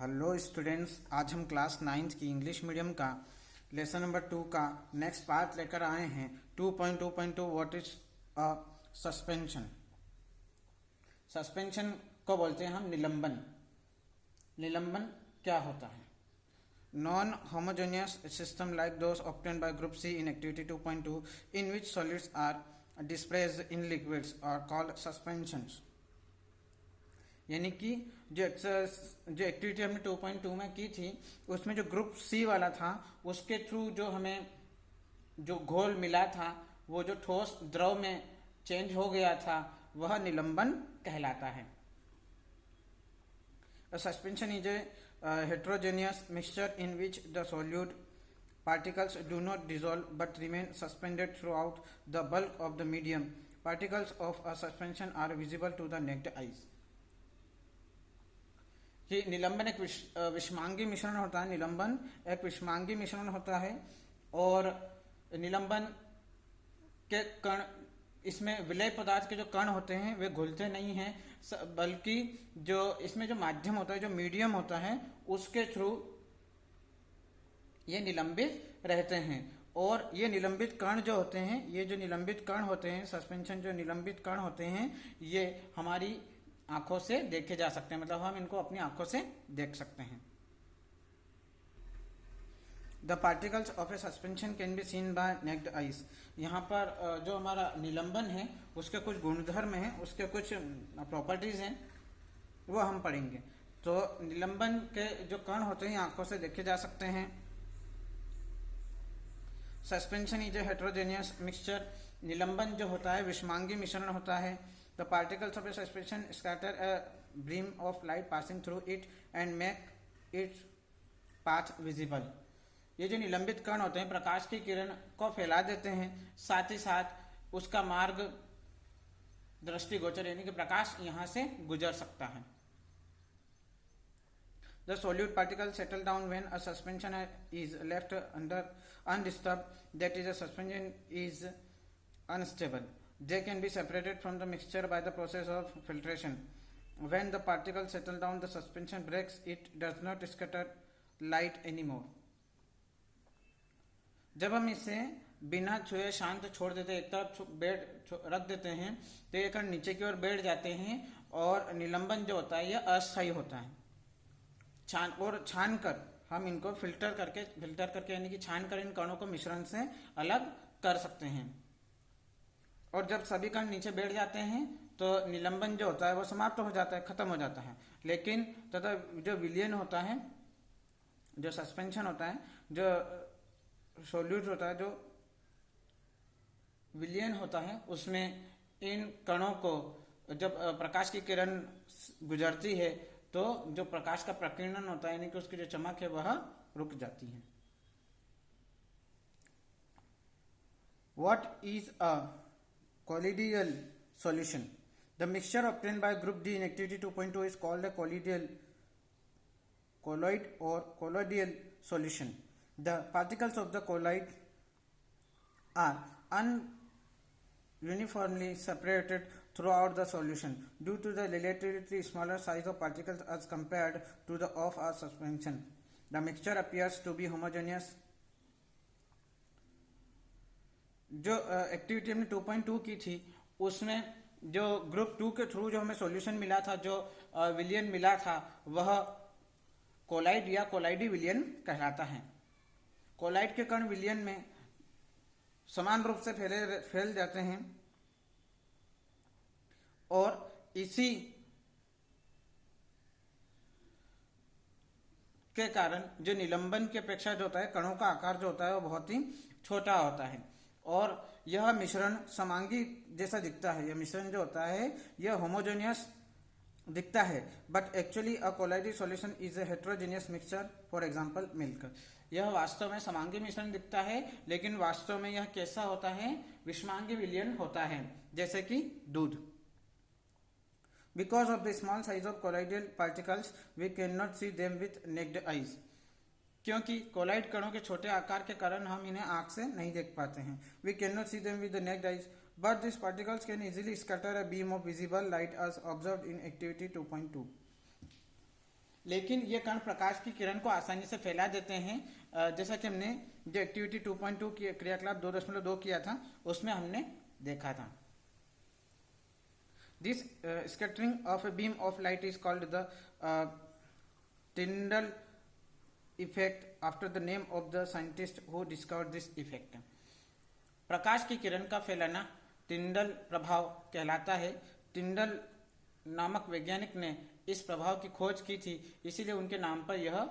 Hello students, आज हम class 9th की इंग्लिश मीडियम का लेसन नंबर 2 का नेक्स्ट पार्ट लेकर आए हैं। 2.2.2 what is a suspension. Suspension को बोलते हैं हम निलंबन। निलंबन क्या होता है? Non homogeneous system like those obtained by group C in activity 2.2 in which solids are dispersed in liquids are called suspensions. यानी कि जो एक्टिविटी हमने 2.2 में की थी उसमें जो ग्रुप सी वाला था उसके थ्रू जो हमें जो घोल मिला था वो जो ठोस द्रव में चेंज हो गया था वह निलंबन कहलाता है। Suspension is a heterogeneous mixture in which the solute particles do not dissolve but remain suspended throughout the bulk of the medium. Particles of a suspension are visible to the naked eyes. कि निलंबन एक विषमांगी मिश्रण होता है। निलंबन एक विषमांगी मिश्रण होता है और निलंबन के कण, इसमें विलय पदार्थ के जो कण होते हैं वे घुलते नहीं हैं, बल्कि जो इसमें जो माध्यम होता है, जो मीडियम होता है, उसके थ्रू ये निलंबित रहते हैं। और ये निलंबित कण जो होते हैं, ये जो निलंबित कण होते हैं, सस्पेंशन जो निलंबित कण होते हैं, ये हमारी आंखों से देखे जा सकते हैं, मतलब हम इनको अपनी आंखों से देख सकते हैं। The particles of a suspension can be seen by naked eyes. यहाँ पर जो हमारा निलंबन है उसके कुछ गुणधर्म हैं, उसके कुछ प्रॉपर्टीज हैं, वो हम पढ़ेंगे। तो निलंबन के जो कण होते हैं आंखों से देखे जा सकते हैं। Suspension is a heterogeneous mixture. निलंबन जो होता है विषमांगी मिश्रण होता है। The particles of a suspension scatter a beam of light passing through it and make its path visible. ये जो निलंबित कण होते हैं प्रकाश की किरण को फैला देते हैं, साथ ही साथ उसका मार्ग दृष्टिगोचर, यानी कि प्रकाश यहाँ से गुजर सकता है। The solute particles settle down when a suspension is left under undisturbed, that is, a suspension is unstable. They can be separated from the mixture by the process of filtration. When the particles settle down, the suspension breaks. It does not scatter light anymore. जब हम इसे बिना छुए शांत छोड़ देते, एक तरफ रख देते हैं, तो ये कण नीचे की ओर बैठ जाते हैं और निलंबन जो होता है यह अस्थायी होता है। छान कर हम इनको फिल्टर करके यानी कि छान कर इन कणों को मिश्रण से अलग कर सकते हैं। और जब सभी कण नीचे बैठ जाते हैं तो निलंबन जो होता है वो समाप्त हो जाता है, खत्म हो जाता है। लेकिन तथा जो विलयन होता है, जो सस्पेंशन होता है, जो सोल्यूट होता है, जो विलयन होता है, उसमें इन कणों को जब प्रकाश की किरण गुजरती है तो जो प्रकाश का प्रकीर्णन होता है, यानी कि उसकी जो चमक है वह रुक जाती है। What is a colloidal solution? The mixture obtained by group D in activity 2.2 is called a colloid or colloidal solution. The particles of the colloid are uniformly separated throughout the solution due to the relatively smaller size of particles as compared to the of a suspension. The mixture appears to be homogeneous. जो activity हमने 2.2 की थी उसमें जो group 2 के through जो हमें solution मिला था, जो विलियन मिला था, वह कोलाइड या कोलाइडी विलियन कहलाता है। कोलाइड के कण विलियन में समान रूप से फैल जाते हैं और इसी के कारण जो निलंबन की अपेक्षा जो होता है कणों का आकार जो होता है वो बहुत ही छोटा होता है और यह मिश्रण समांगी जैसा दिखता है। यह मिश्रण जो होता है यह होमोजेनियस दिखता है, but actually a colloidal solution is a heterogeneous mixture, for example milk. यह वास्तव में समांगी मिश्रण दिखता है, लेकिन वास्तव में यह कैसा होता है? विषमांगी विलयन होता है, जैसे कि दूध। Because of the small size of colloidal particles we can not see them with naked eyes. क्योंकि कोलाइड कणों के छोटे आकार के कारण हम इन्हें आंख से नहीं देख पाते हैं। We can not see them with the naked eyes, but this particles can easily scatter a beam of visible light as observed in activity 2.2। लेकिन ये कण प्रकाश की किरण को आसानी से फैला देते हैं। जैसा कि हमने जो एक्टिविटी 2.2 की क्रियाकलाप 2.2 किया था उसमें हमने देखा था। This scattering of a beam of light is called the Tyndall effect after the name of the scientist who discovered this effect. प्रकाश की किरण का फैलाना टिंडल प्रभाव कहलाता है। टिंडल नामक वैज्ञानिक ने इस प्रभाव की खोज की थी, इसीलिए उनके नाम पर यह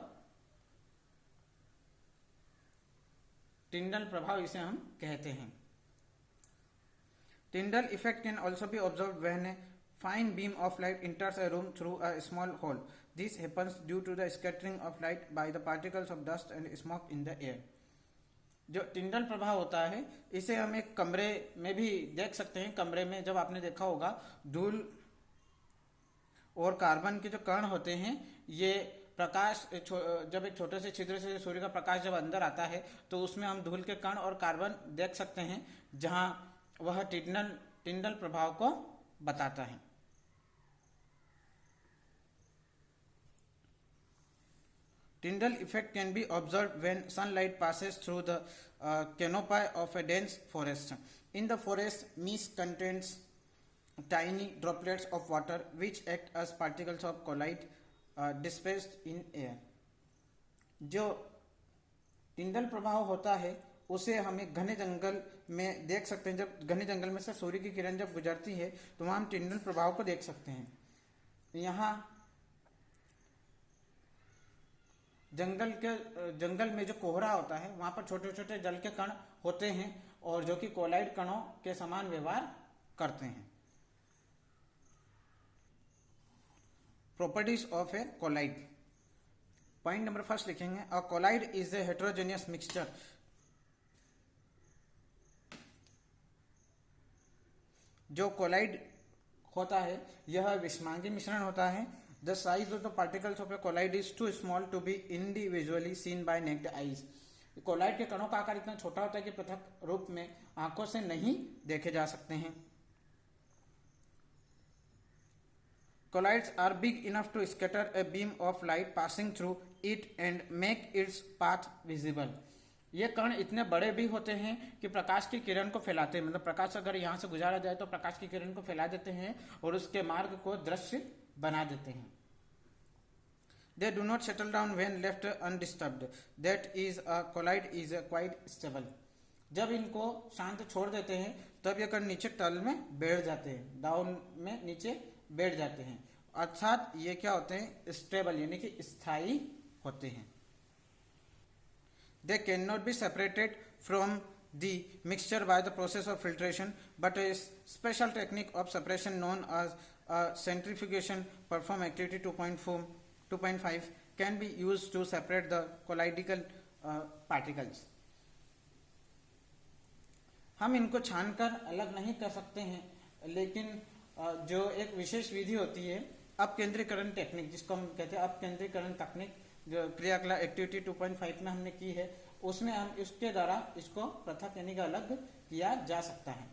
टिंडल प्रभाव इसे हम कहते हैं। Tyndall effect can also be observe when a fine beam of light enters a room through a small hole. This happens due to the scattering of light by the particles of dust and smoke in the air. जो Tyndall प्रभाव होता है इसे हम एक कमरे में भी देख सकते हैं। कमरे में जब आपने देखा होगा धूल और कार्बन के जो कण होते हैं, ये प्रकाश जब एक छोटे से छिद्र से सूर्य का प्रकाश जब अंदर आता है तो उसमें हम धूल के कण और कार्बन देख सकते हैं, जहां वह टिंडल प्रभाव को बताता है। Tyndall effect can be observed when sunlight passes through the canopy of a dense forest. In the forest, mist contains tiny droplets of water which act as particles of collide dispersed in air. जो Tyndall प्रभाव होता है उसे हम एक घने जंगल में देख सकते हैं। जब घने जंगल में से सूर्य की किरण जब गुजरती है तो वहां हम टिंडल प्रभाव को देख सकते हैं। यहाँ जंगल में जो कोहरा होता है वहां पर छोटे छोटे जल के कण होते हैं और जो कि कोलाइड कणों के समान व्यवहार करते हैं। Properties of a colloid. Point number first लिखेंगे, a colloid is a heterogeneous mixture. जो कोलाइड होता है यह विषमांगी मिश्रण होता है। The size of the particles of a collide is too small to be individually seen by naked eyes. Colloid के कणों का आकार इतना छोटा होता है कि पृथक रूप में आंखों से नहीं देखे जा सकते हैं। Collides are big enough to scatter a beam of light passing through it and make its path visible. ये कण इतने बड़े भी होते हैं कि प्रकाश की किरण को फैलाते हैं। मतलब प्रकाश अगर यहाँ से गुजारा जाए तो प्रकाश की किरण को फैला देते हैं और उसके मार्ग को दृश्य बना देते हैं। They do not settle down when left undisturbed. That is, a collide is quite stable. जब इनको शांत छोड़ देते हैं तब ये कण नीचे तल में बैठ जाते हैं, डाउन में नीचे बैठ जाते हैं। अर्थात ये क्या होते हैं, स्टेबल यानी कि स्थायी होते हैं। They cannot be separated from the mixture by the process of filtration, but a special technique of separation known as centrifugation perform activity 2.5 can be used to separate the colloidal particles. हम इनको छानकर अलग नहीं कर सकते हैं, लेकिन जो एक विशेष विधि होती है अपकेंद्रीकरण टेक्निक, जिसको हम कहते हैं अपकेंद्रीकरण तकनीक, जो क्रियाकलाप एक्टिविटी 2.5 में हमने की है, उसमें हम इसके द्वारा इसको पृथक यानी कि अलग किया जा सकता है।